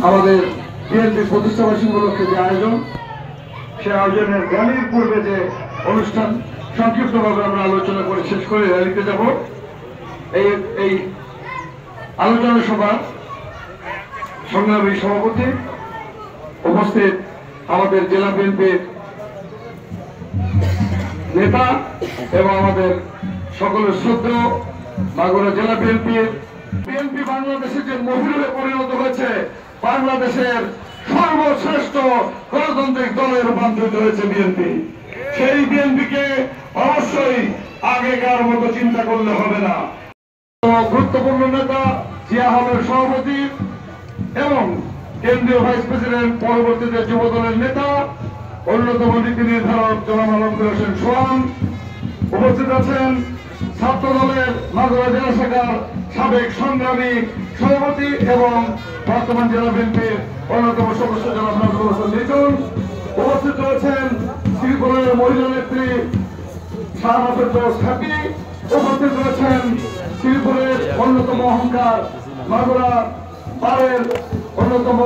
আমাদের বিএনপি প্রতিষ্ঠাবার্ষিকী উপলক্ষে যে আয়োজন, সে আয়োজনের র্যালির পূর্বে যে অনুষ্ঠান সংক্ষিপ্তভাবে আমরা আলোচনা করে শেষ করে র্যালিতে যাব। এই আলোচনা সভা সংগ্রামী সভাপতি উপস্থিত আমাদের জেলা বিএনপির নেতা এবং আমাদের সকলের শ্রদ্ধেয় মাগুরা জেলা বিএনপি বাংলাদেশের যে মহিলারে পরিণত হয়েছে, বাংলাদেশের সর্বশ্রেষ্ঠ গণতান্ত্রিক দলে রূপান্তরিত হয়েছে বিএনপি। সেই বিএনপিকে অবশ্যই আগেকার মতো চিন্তা করলে হবে না। গুরুত্বপূর্ণ নেতা জিয়া হলের সভাপতি এবং কেন্দ্রীয় ভাইস প্রেসিডেন্ট, পরবর্তীতে যুব দলের নেতা, অন্যতম নীতি নির্ধারক জনাব আলমগীর হোসেন সোহান উপস্থিত আছেন। ছাত্র দলের মাগুরা জেলা শাখার সাবেক সংগ্রামী সভাপতি এবং বর্তমান জেলা বিএনপির অন্যতম সদস্য জনাব নাজমুল হোসেন লিটন উপস্থিত রয়েছেন। শ্রীপুরের মহিলা নেত্রী শাহনাজের হ্যাপি উপস্থিত রয়েছেন। শ্রীপুরের অন্যতম অহংকার মাগুরা পাড়ের অন্যতম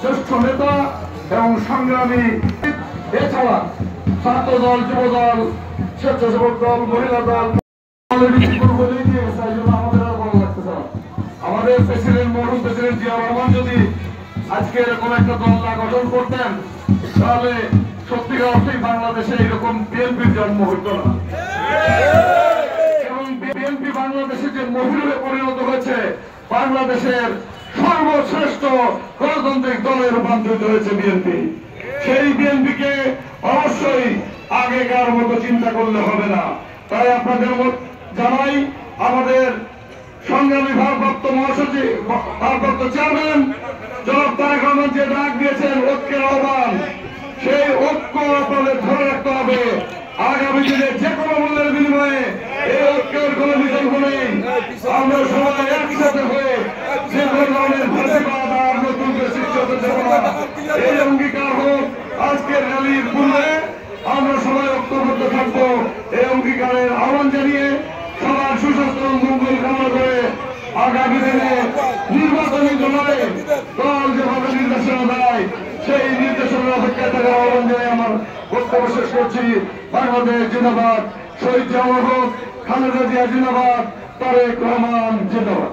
জ্যেষ্ঠ নেতা এবং সংগ্রামী। এছাড়া ছাত্র দল, যুব দল, স্বেচ্ছাসেবক দল, মহিলা দল আমাদের প্রেসিডেন্ট মরহুম প্রেসিডেন্ট জিয়া রহমান যদি আজকে এরকম একটা দল না গঠন করতেন, তাহলে সত্যিকার অর্থেই বাংলাদেশে এরকম বিএনপির জন্ম হইত না। এবং বিএনপি বাংলাদেশের যে মহিলারে পরিণত হয়েছে, বাংলাদেশের সর্বশ্রেষ্ঠ গণতান্ত্রিক দলে রূপান্তরিত হয়েছে বিএনপি। সেই বিএনপিকে অবশ্যই আগেকার মতো চিন্তা করলে হবে না। তাই আপনাদের জানাই, আমাদের সংগ্রামী ভারপ্রাপ্ত মহাসচিব, ভারপ্রাপ্ত চেয়ারম্যান জনাব তারেক রহমান যে ডাক দিয়েছেন ঐক্যের আহ্বান, সেই ঐক্য আপনাদের ধরে রাখতে হবে। আগামী দিনে যে কোনো মূল্যের বিনিময়ে এই ঐক্যের কোনো বিকল্প নেই। আমরা সবাই একসাথে হয়ে যে কোনো ধরনের ফাঁসিবাদ আর নতুন সৃষ্টি হতে দেব না। এই অঙ্গীকার হোক আজকের র্যালির পূর্বে। আমরা সবাই ঐক্যবদ্ধ থাকবো। এই অঙ্গীকারের আহ্বান জানিয়ে সবার সুস্বাস্থ্য মঙ্গল কামনা করে আগামী দিনে নির্বাচনী লড়াইয়ে দল যেভাবে নির্দেশনা দেয়, সেই নির্দেশনার অপেক্ষায় থাকার আহ্বান জানিয়ে আমার বক্তব্য শেষ করছি। বাংলাদেশ জিন্দাবাদ, শহীদ জিয়া, খালেদা জিয়া জিন্দাবাদ, তারেক রহমান জিন্দাবাদ।